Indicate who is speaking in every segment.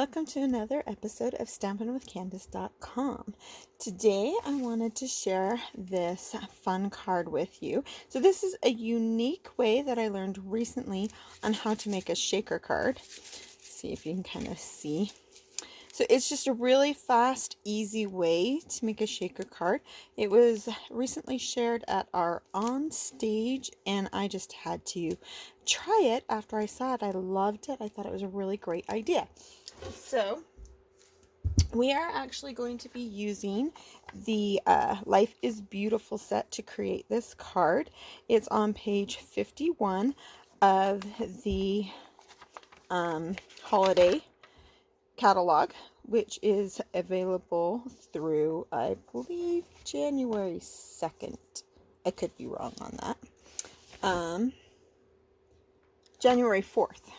Speaker 1: welcome to another episode of stampinwithcandace.com. Today I wanted to share this fun card with you. So this is a unique way that I learned recently on how to make a shaker card. See if you can kind of see. So it's just a really fast, easy way to make a shaker card. It was recently shared at our on stage and I just had to try it after I saw it. I loved it. I thought it was a really great idea. So we are actually going to be using the Life is Beautiful set to create this card. It's on page 51 of the holiday catalog, which is available through, I believe, January 2nd. I could be wrong on that. January 4th.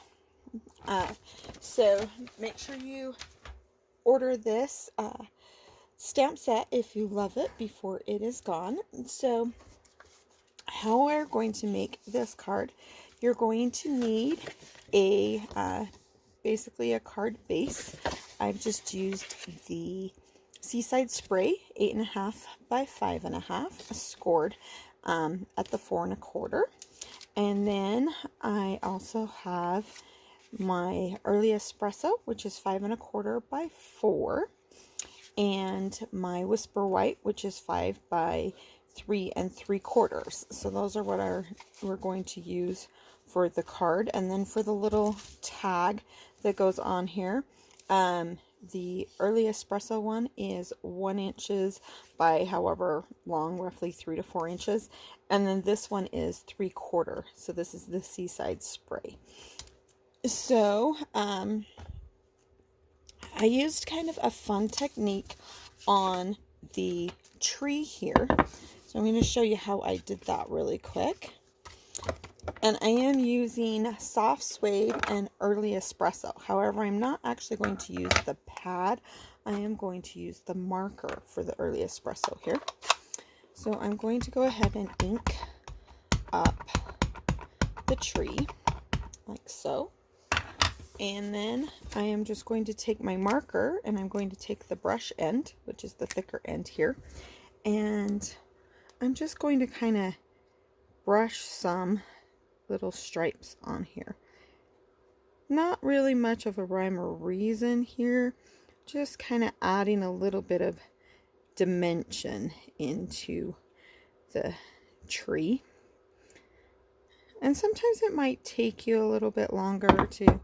Speaker 1: So make sure you order this stamp set if you love it before it is gone. So how we're going to make this card, you're going to need a basically a card base. I've just used the Seaside Spray 8.5 by 5.5 scored at the 4 1/4, and then I also have my Early Espresso, which is 5 1/4 by 4, and my Whisper White, which is 5 by 3 3/4. So those are what we're going to use for the card. And then for the little tag that goes on here, the Early Espresso one is 1 inches by however long, roughly 3 to 4 inches, and then this one is 3/4. So this is the Seaside Spray. So I used kind of a fun technique on the tree here, so I'm going to show you how I did that really quick. And I am using soft suede and Early Espresso. However, I'm not actually going to use the pad. I am going to use the marker for the Early Espresso here. So I'm going to go ahead and ink up the tree like so. And then I am just going to take my marker and I'm going to take the brush end, which is the thicker end here, and I'm just going to kind of brush some little stripes on here. Not really much of a rhyme or reason here, just kind of adding a little bit of dimension into the tree. And sometimes it might take you a little bit longer to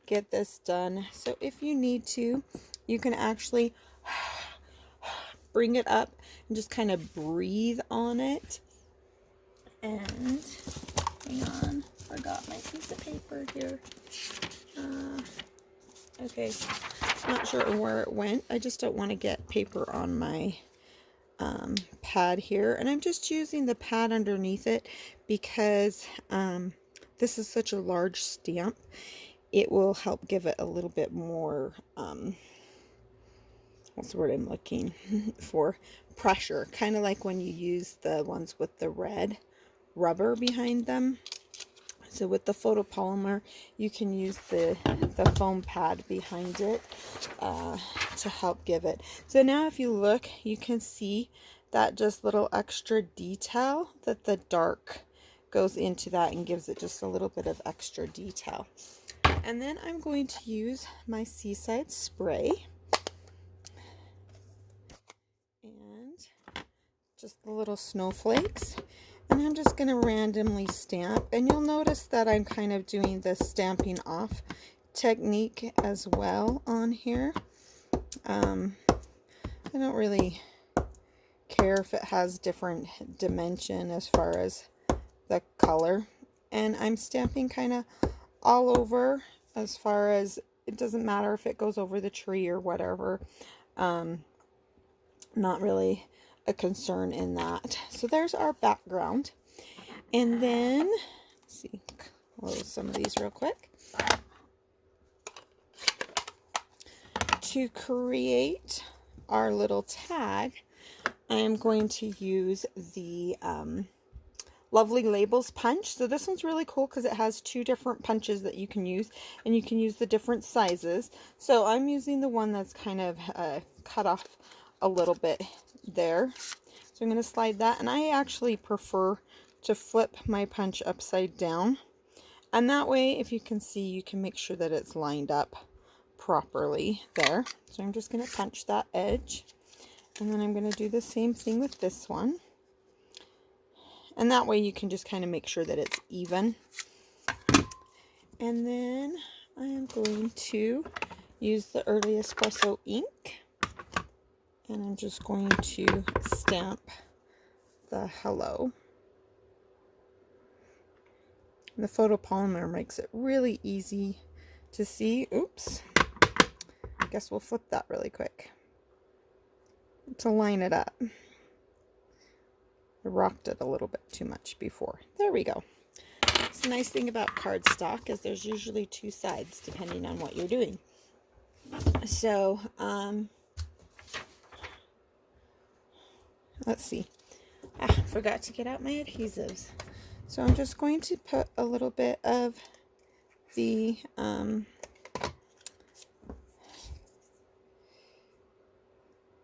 Speaker 1: get this done. So if you need to, you can actually bring it up and just kind of breathe on it. And hang on, forgot my piece of paper here. Okay, not sure where it went. I just don't want to get paper on my pad here, and I'm just using the pad underneath it because this is such a large stamp. It will help give it a little bit more what's the word I'm looking for, pressure, kind of like when you use the ones with the red rubber behind them. So with the photopolymer, you can use the foam pad behind it to help give it. So now if you look, you can see that just little extra detail that the dark goes into that and gives it just a little bit of extra detail. And then I'm going to use my Seaside Spray and just the little snowflakes. And I'm just going to randomly stamp. And you'll notice that I'm kind of doing the stamping off technique as well on here. I don't really care if it has different dimension as far as the color. And I'm stamping kind of all over, as far as it doesn't matter if it goes over the tree or whatever. Not really a concern in that. So there's our background. And then, let's see, close some of these real quick. To create our little tag, I am going to use the Lovely Labels punch. So this one's really cool because it has 2 different punches that you can use, and you can use the different sizes. So I'm using the one that's kind of cut off a little bit there. So I'm going to slide that, and I actually prefer to flip my punch upside down. And that way, if you can see, you can make sure that it's lined up properly there. So I'm just going to punch that edge, and then I'm going to do the same thing with this one. And that way you can just kind of make sure that it's even. And then I am going to use the Early Espresso ink, and I'm just going to stamp the hello. The photopolymer makes it really easy to see. Oops. I guess we'll flip that really quick to line it up. I rocked it a little bit too much before. There we go. So the nice thing about cardstock is there's usually 2 sides depending on what you're doing. So, let's see. Forgot to get out my adhesives. So I'm just going to put a little bit of the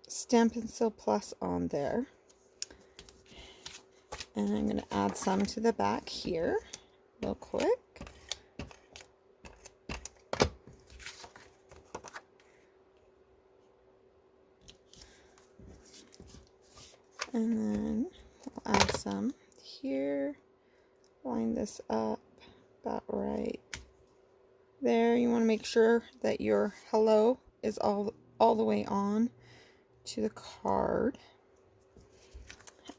Speaker 1: Stampin' Seal Plus on there. And I'm going to add some to the back here real quick. And then I'll add some here. Line this up about right there. You want to make sure that your hello is all the way on to the card.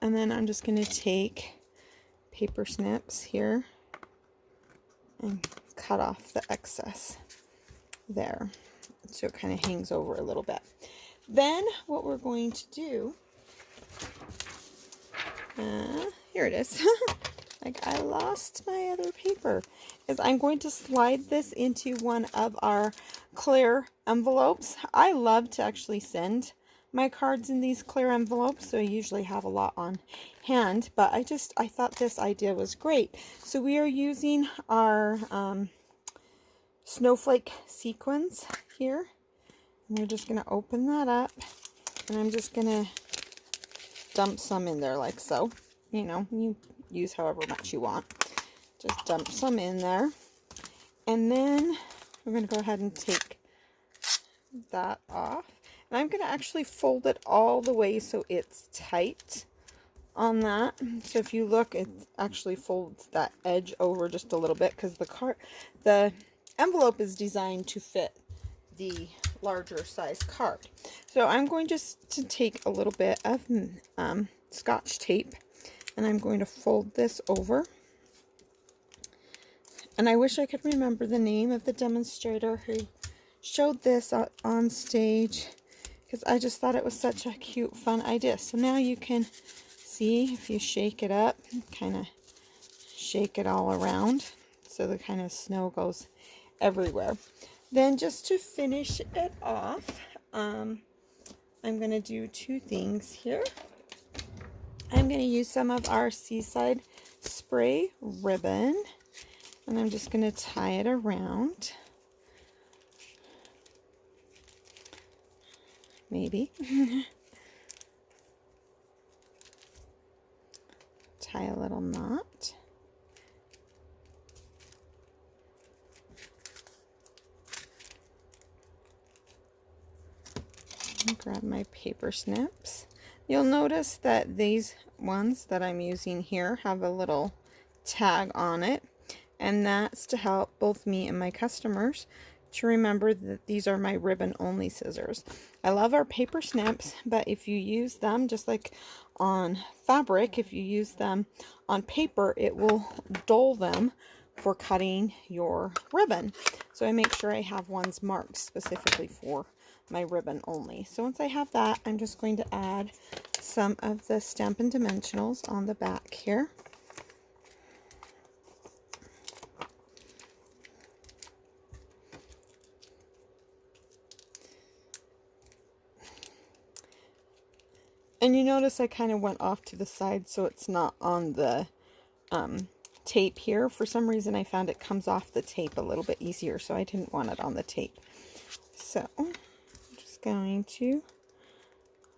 Speaker 1: And then I'm just going to take paper snips here and cut off the excess there, so it kind of hangs over a little bit. Then what we're going to do, here it is. Like, I lost my other paper, is I'm going to slide this into one of our clear envelopes. I love to actually send my cards in these clear envelopes, so I usually have a lot on hand, but I thought this idea was great. So we are using our snowflake sequins here, and we're just going to open that up, and I'm just going to dump some in there like so. You know, you use however much you want. Just dump some in there, and then we're going to go ahead and take that off. And I'm going to actually fold it all the way so it's tight on that. So if you look, it actually folds that edge over just a little bit because the envelope is designed to fit the larger size card. So I'm going just to take a little bit of Scotch tape, and I'm going to fold this over. And I wish I could remember the name of the demonstrator who showed this on stage, because I just thought it was such a cute, fun idea. So now you can see, if you shake it up, kind of shake it all around so the kind of snow goes everywhere. Then just to finish it off, I'm going to do 2 things here. I'm going to use some of our Seaside Spray ribbon, and I'm just going to tie it around. Maybe. Tie a little knot. And grab my paper snips. You'll notice that these ones that I'm using here have a little tag on it, and that's to help both me and my customers to remember that these are my ribbon only scissors. I love our paper snips, but if you use them just like on fabric, if you use them on paper, it will dull them for cutting your ribbon. So I make sure I have ones marked specifically for my ribbon only. So once I have that, I'm just going to add some of the Stampin' Dimensionals on the back here. And you notice I kind of went off to the side so it's not on the tape here. For some reason I found it comes off the tape a little bit easier, so I didn't want it on the tape. So I'm just going to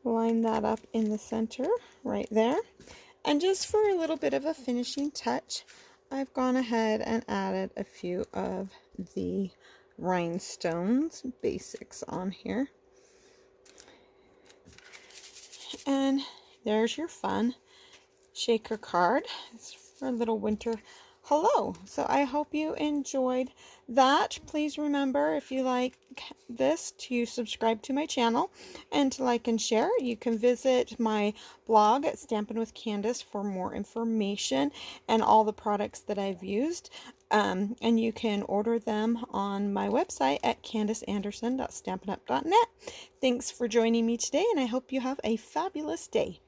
Speaker 1: line that up in the center right there. And just for a little bit of a finishing touch, I've gone ahead and added a few of the rhinestones basics on here. And there's your fun shaker card. It's for a little winter hello. So I hope you enjoyed that. Please remember, if you like this, to subscribe to my channel and to like and share. You can visit my blog at Stampin' with Candace for more information and all the products that I've used. And you can order them on my website at candaceanderson.stampinup.net. Thanks for joining me today, and I hope you have a fabulous day.